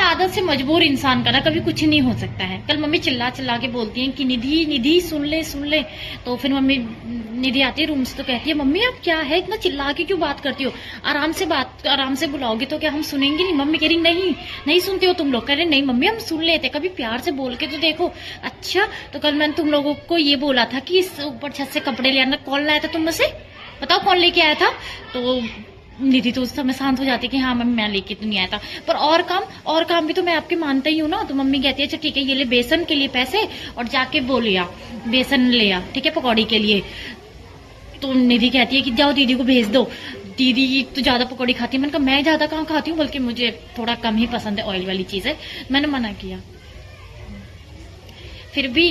आदत से मजबूर इंसान का ना कभी कुछ नहीं हो सकता है। कल मम्मी चिल्ला चिल्ला के बोलती हैं कि निधि निधि सुन ले। तो फिर मम्मी निधि आती है रूम से तो कहती है मम्मी अब क्या है, इतना चिल्ला के क्यों बात करती हो, आराम से बुलाओगे तो क्या हम सुनेंगे नहीं। मम्मी कह रही नहीं सुनते हो तुम लोग। कह रहे नहीं मम्मी हम सुन लेते, कभी प्यार से बोल के तो देखो। अच्छा तो कल मैंने तुम लोगों को ये बोला था कि इस ऊपर छत से कपड़े ले आना, कौन लाया था तुम में से, बताओ कौन लेके आया था। तो निधि तो उस समय शांत हो जाती कि हाँ मम्मी मैं लेके तो नहीं आया था, पर और काम भी तो मैं आपके मानता ही हूँ ना। तो मम्मी कहती है अच्छा ठीक है ये ले बेसन के लिए पैसे और जाके वो ले आ, बेसन ले आ, ठीक है पकौड़ी के लिए। तो निधि कहती है कि जाओ दीदी को भेज दो, दीदी तो ज्यादा पकौड़ी खाती है। मैंने कहा मैं ज्यादा कहाँ खाती हूँ, बल्कि मुझे थोड़ा कम ही पसंद है ऑयल वाली चीज है। मैंने मना किया, फिर भी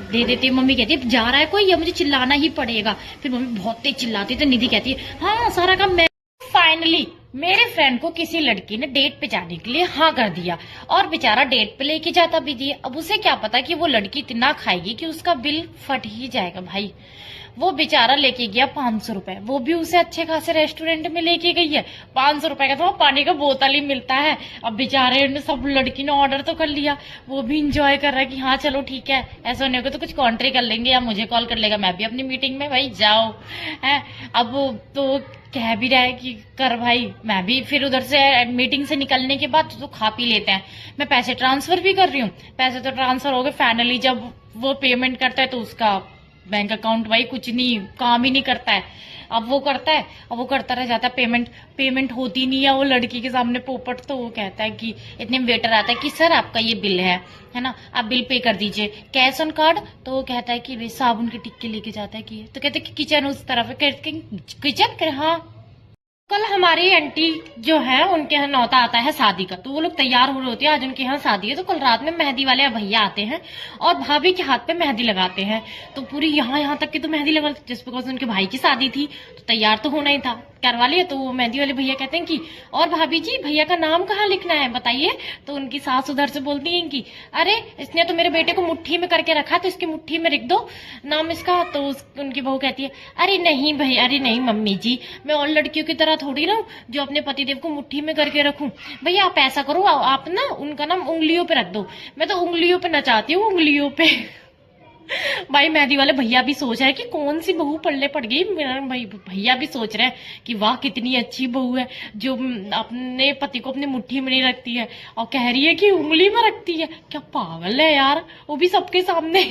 दे देती है। मम्मी कहती है जा रहा है कोई या मुझे चिल्लाना ही पड़ेगा। फिर मम्मी बहुत तेज चिल्लाती है तो निधि कहती है हाँ सारा काम मैं। फाइनली मेरे फ्रेंड को किसी लड़की ने डेट पे जाने के लिए हाँ कर दिया और बेचारा डेट पे लेके जाता भी दिया। अब उसे क्या पता कि वो लड़की इतना खाएगी कि उसका बिल फट ही जाएगा। भाई वो बेचारा लेके गया 500 रुपए, वो भी उसे अच्छे खासे रेस्टोरेंट में लेके गई है। 500 रुपए का तो पानी का बोतल ही मिलता है। अब बेचारे ने सब लड़की ने ऑर्डर तो कर लिया, वो भी इंजॉय कर रहा है कि हाँ चलो ठीक है ऐसा होने को तो कुछ कॉन्ट्री कर लेंगे या मुझे कॉल कर लेगा, मैं भी अपनी मीटिंग में भाई जाओ है। अब तो कह भी रहा है कि कर भाई, मैं भी फिर उधर से मीटिंग से निकलने के बाद तो खा पी लेते हैं। मैं पैसे ट्रांसफर भी कर रही हूँ, पैसे तो ट्रांसफर हो गए। फाइनली जब वो पेमेंट करता है तो उसका बैंक अकाउंट भाई कुछ नहीं काम ही नहीं करता है। अब वो करता रह जाता है, पेमेंट होती नहीं है वो लड़की के सामने पोपट। तो वो कहता है कि इतने में वेटर आता है कि सर आपका ये बिल है ना, आप बिल पे कर दीजिए कैश ऑन कार्ड। तो वो कहता है कि भाई साबुन के टिक्के लेके जाता है कि, तो कहते हैं कि किचन उस तरफ है, किचन हाँ। कल हमारी आंटी जो है उनके यहाँ नौता आता है शादी का, तो वो लोग तैयार हो रहे होते हैं, आज उनके यहाँ शादी है। तो कल रात में मेहंदी वाले भैया आते हैं और भाभी के हाथ पे मेहंदी लगाते हैं। तो पूरी यहाँ तक की तो मेहंदी लगा, जिस बिकॉज उनके भाई की शादी थी तो तैयार तो होना ही था, करवा लिया। तो वो मेहंदी वाले भैया कहते हैं कि और भाभी जी भैया का नाम कहाँ लिखना है बताइए। तो उनकी सास उधर से बोलती है कि अरे इसने तो मेरे बेटे को मुट्ठी में करके रखा तो इसकी मुट्ठी में लिख दो नाम इसका। तो उनकी बहू कहती है अरे नहीं भैया, अरे नहीं मम्मी जी, मैं और लड़कियों की तरह थोड़ी ना जो अपने पतिदेव को मुट्ठी में करके रखूं। भैया आप ऐसा करो, आप ना उनका नाम उंगलियों पे रख दो। मैं तो उंगलियों पे नचाती हूँ, उंगलियों पे। भाई मेहंदी वाले भैया भी सोच रहे हैं कि कौन सी बहू पल्ले पड़ गई। मेरा भाई भैया भी सोच रहे हैं कि वाह कितनी अच्छी बहू है जो अपने पति को अपनी मुट्ठी में नहीं रखती है और कह रही है कि उंगली में रखती है। क्या पागल है यार, वो भी सबके सामने।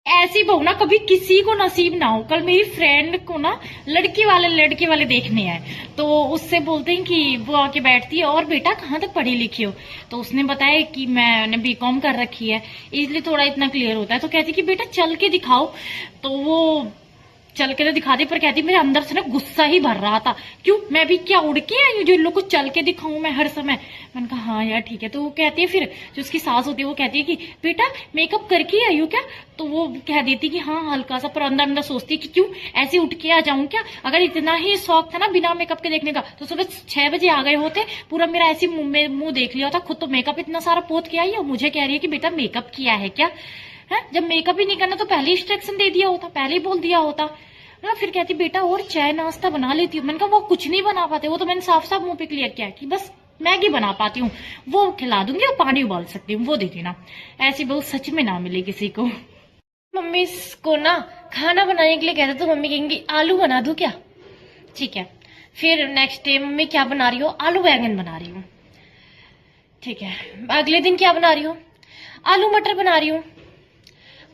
ऐसी बहू ना कभी किसी को नसीब ना हो। कल मेरी फ्रेंड को ना लड़के वाले देखने आए, तो उससे बोलते हैं कि वो आके बैठती है और बेटा कहाँ तक पढ़ी लिखी हो। तो उसने बताया कि मैंने बीकॉम कर रखी है, इसलिए थोड़ा इतना क्लियर होता है। तो कहती कि बेटा चल के दिखाओ। तो वो चल के तो दिखा दी, पर कहती मेरे अंदर से ना गुस्सा ही भर रहा था, क्यों मैं भी क्या उड़ के आई हूँ जो इन लोग को चल के दिखाऊं मैं हर समय। मैंने कहा हाँ यार ठीक है। तो वो कहती है फिर जो उसकी सास होती है वो कहती है कि बेटा मेकअप करके आई हो क्या। तो वो कह देती कि हाँ हल्का सा, पर अंदर अंदर सोचती कि क्यों ऐसे उठ के आ जाऊं क्या। अगर इतना ही शौक था ना बिना मेकअप के देखने का तो सुबह 6 बजे आ गए होते, पूरा मेरा ऐसी मुंह देख लिया होता। खुद तो मेकअप इतना सारा पोत के आई है, मुझे कह रही है कि बेटा मेकअप किया है क्या है। जब मेकअप ही नहीं करना तो पहले इंस्ट्रक्शन दे दिया होता, पहले ही बोल दिया होता ना। फिर कहती बेटा और चाय नाश्ता बना लेती हूँ। मैंने कहा वो कुछ नहीं बना पाते, वो तो मैंने साफ साफ मुंह पे क्लियर किया कि बस मैगी बना पाती हूँ, वो खिला दूंगी और पानी उबाल सकती हूँ, वो दे देना। ऐसी बहू सच में ना मिले किसी को। मम्मी को ना खाना बनाने के लिए कहते तो मम्मी कहेंगी आलू बना दूं क्या, ठीक है। फिर नेक्स्ट डे मम्मी क्या बना रही हो, आलू बैंगन बना रही हूँ, ठीक है। अगले दिन क्या बना रही हो, आलू मटर बना रही हूँ।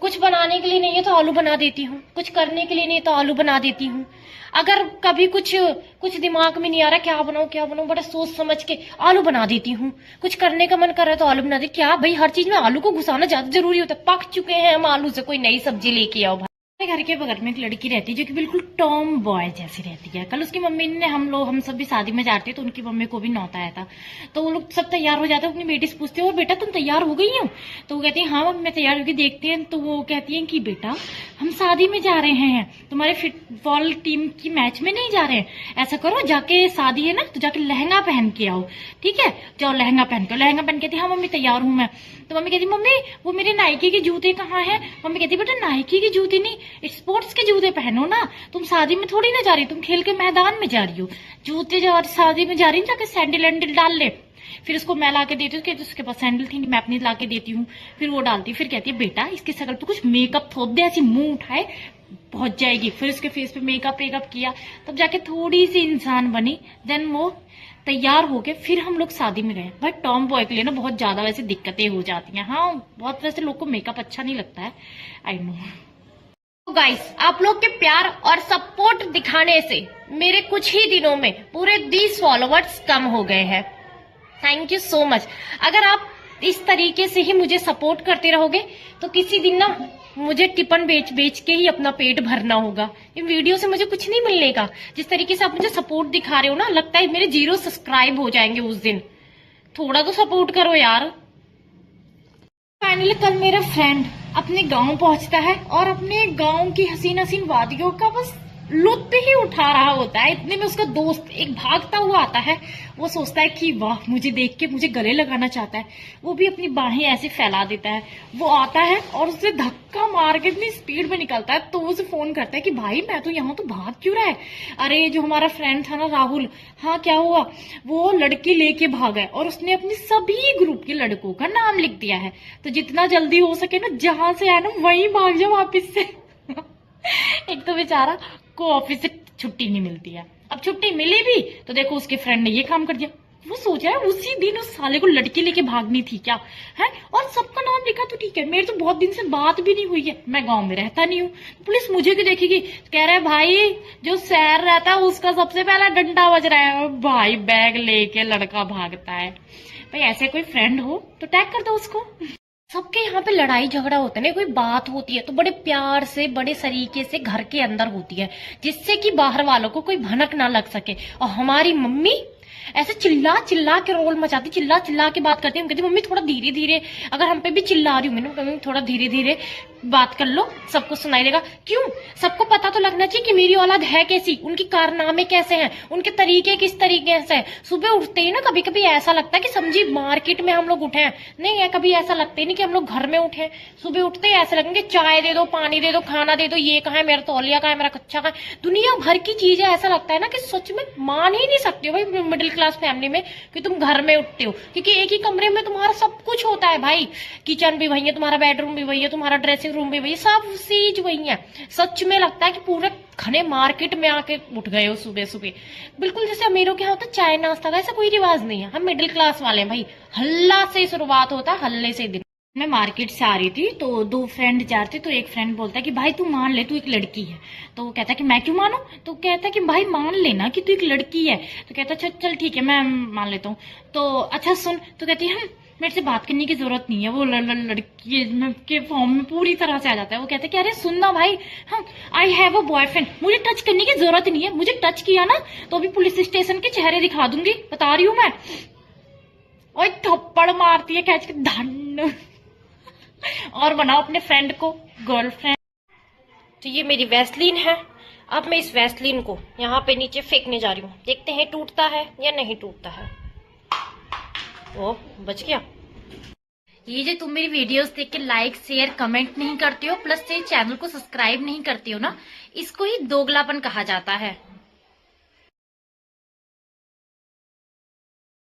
कुछ बनाने के लिए नहीं है तो आलू बना देती हूँ, कुछ करने के लिए नहीं है तो आलू बना देती हूँ। अगर कभी कुछ दिमाग में नहीं आ रहा क्या बनाऊं बड़ा सोच समझ के आलू बना देती हूँ। कुछ करने का मन कर रहा है तो आलू बना देती। क्या भाई हर चीज में आलू को घुसाना ज्यादा जरूरी होता है, पक चुके हैं हम आलू से, कोई नई सब्जी लेके आओ। मेरे घर के बगल में एक लड़की रहती है जो कि बिल्कुल टॉम बॉय जैसी रहती है। कल उसकी मम्मी ने हम सब भी शादी में जाते तो उनकी मम्मी को भी नौता आया था, तो वो लोग सब तैयार हो जाते हैं। अपनी बेटी से पूछते हो बेटा तुम तैयार हो गई हो, तो वो कहती है हाँ मम्मी मैं तैयार होगी। देखते हैं तो वो कहती है कि बेटा हम शादी में जा रहे हैं, तुम्हारे फुटबॉल टीम की मैच में नहीं जा रहे हैं। ऐसा करो जाके शादी है ना तो जाके लहंगा पहन के आओ, ठीक है। जाओ लहंगा पहन के, लहंगा पहन के हाँ मम्मी तैयार हूँ मैं। तो मम्मी कहती मम्मी वो मेरे नाइकी के जूते कहाँ है। मम्मी कहती बेटा नाइकी के जूते नहीं स्पोर्ट्स के जूते पहनो ना, तुम शादी में थोड़ी ना जा रही, तुम खेल के मैदान में जा रही हो। जूते शादी में जा रही जाके सैंडल वैंडल डाल ले। फिर उसको मैं ला के देती हूँ, कहती उसके पास सैंडल थी, मैं अपनी ला के देती हूँ, फिर वो डालती, फिर कहती है बेटा इसकी शकल पे कुछ मेकअप थोप दे, ऐसी मुंह उठाए पहुंच जाएगी। फिर उसके फेस पे मेकअप किया, तब जाके थोड़ी सी इंसान बनी, देन वो तैयार हो गए, फिर हम लोग शादी में गए। भाई टॉम बॉय के लिए ना बहुत ज्यादा वैसे दिक्कतें हो जाती हैं। हाँ, बहुत वैसे लोग को मेकअप अच्छा नहीं लगता है, आई नो। तो गाइस, आप लोग के प्यार और सपोर्ट दिखाने से मेरे कुछ ही दिनों में पूरे 20 फॉलोवर्स कम हो गए हैं। Thank you so much. अगर आप इस तरीके से ही मुझे सपोर्ट करते रहोगे तो किसी दिन ना मुझे टिफिन बेच बेच के ही अपना पेट भरना होगा। इन वीडियो से मुझे कुछ नहीं मिलने का। जिस तरीके से आप मुझे सपोर्ट दिखा रहे हो ना, लगता है मेरे 0 सब्सक्राइब हो जाएंगे उस दिन। थोड़ा तो सपोर्ट करो यार। फाइनली कल मेरा फ्रेंड अपने गांव पहुंचता है और अपने गांव की हसीन हसीन वादियों का बस लुत्फ ही उठा रहा होता है। इतने में उसका दोस्त एक भागता हुआ आता है। वो सोचता है कि वाह, मुझे देख के मुझे गले लगाना चाहता है। वो भी अपनी बाहें ऐसे फैला देता है। वो आता है और उसे धक्का मार के इतनी स्पीड में निकलता है, तो उसे फोन करता है कि भाई मैं तो यहाँ, तो भाग क्यों रहा है? अरे जो हमारा फ्रेंड था ना राहुल, हाँ क्या हुआ? वो लड़की लेके भागा है और उसने अपने सभी ग्रुप के लड़कों का नाम लिख दिया है। तो जितना जल्दी हो सके ना, जहां से आए ना वहीं भाग जाओ वापिस से। एक तो बेचारा को ऑफिस से छुट्टी नहीं मिलती है। अब छुट्टी मिली भी तो देखो उसके फ्रेंड ने ये काम कर दिया। वो सोच रहा है उसी दिन उस साले को लड़की लेके भागनी थी क्या है? और सबका नाम लिखा तो ठीक है, मेरे तो बहुत दिन से बात भी नहीं हुई है, मैं गांव में रहता नहीं हूँ, पुलिस मुझे क्यों देखेगी? कह रहा है भाई जो शहर रहता है उसका सबसे पहला डंडा बज रहा है। भाई बैग लेके लड़का भागता है। भाई ऐसे कोई फ्रेंड हो तो टैग कर दो उसको। सबके यहाँ पे लड़ाई झगड़ा होता है ना, कोई बात होती है तो बड़े प्यार से, बड़े सलीके से घर के अंदर होती है, जिससे कि बाहर वालों को कोई भनक ना लग सके। और हमारी मम्मी ऐसे चिल्ला चिल्ला के रोल मचाती, चिल्ला चिल्ला के बात करती है। हम कहती मम्मी थोड़ा धीरे धीरे, अगर हम पे भी चिल्ला रही हूँ मैंने, मम्मी थोड़ा धीरे धीरे बात कर लो, सबको सुनाई देगा। क्यों? सबको पता तो लगना चाहिए कि मेरी औलाद है कैसी, उनके कारनामे कैसे हैं, उनके तरीके किस तरीके से हैं। सुबह उठते ही ना कभी कभी ऐसा लगता है कि समझी मार्केट में हम लोग उठे हैं, नहीं है कभी ऐसा लगता ही नहीं कि हम लोग घर में उठे हैं। सुबह उठते ही ऐसे लगेंगे चाय दे दो, पानी दे दो, खाना दे दो, ये कहाँ है, मेरा तौलिया कहाँ है, मेरा कच्चा कहाँ है, दुनिया भर की चीजें। ऐसा लगता है ना कि सच में मान ही नहीं सकते हो भाई मिडिल क्लास फैमिली में कि तुम घर में उठते हो, क्योंकि एक ही कमरे में तुम्हारा सब कुछ होता है भाई। किचन भी वही है, तुम्हारा बेडरूम भी वही है, तुम्हारा ड्रेसिंग रूम भी वही, सब चीज वही है। सच में लगता है कि पूरे घने मार्केट में आके उठ गए हो सुबह सुबह। बिल्कुल जैसे अमीरों के यहाँ होता है चाय नाश्ता का, ऐसा कोई रिवाज नहीं है। हम मिडिल क्लास वाले हैं भाई, हल्ला से शुरुआत होता है, हल्ले से दिन। मैं मार्केट से आ रही थी तो 2 फ्रेंड जा रहे थे, तो एक फ्रेंड बोलता है कि भाई तू मान ले तू एक लड़की है। तो वो कहता है कि मैं क्यों मानूं? तो कहता है कि भाई मान लेना कि तू एक लड़की है। तो कहता है चल ठीक है मैं मान लेता हूँ। तो अच्छा सुन, तो कहती है मेरे से बात करने की जरूरत नहीं है। वो लड़की के फॉर्म में पूरी तरह से आ जाता है। वो कहता है कि अरे सुन ना भाई, हाँ आई हैव अ बॉयफ्रेंड, मुझे टच करने की जरूरत नहीं है, मुझे टच किया ना तो अभी पुलिस स्टेशन के चेहरे दिखा दूंगी, बता रही हूँ मैं। और थप्पड़ मारती है कैच के धन। और बनाओ अपने फ्रेंड को गर्लफ्रेंड। तो ये मेरी वैसलीन है। अब मैं इस वैसलीन को यहाँ पे नीचे फेंकने जा रही हूँ, देखते हैं टूटता है या नहीं टूटता है। ओह बच गया। ये जो तुम मेरी वीडियोस देख के लाइक शेयर कमेंट नहीं करते हो, प्लस ये चैनल को सब्सक्राइब नहीं करते हो ना, इसको ही दोगलापन कहा जाता है।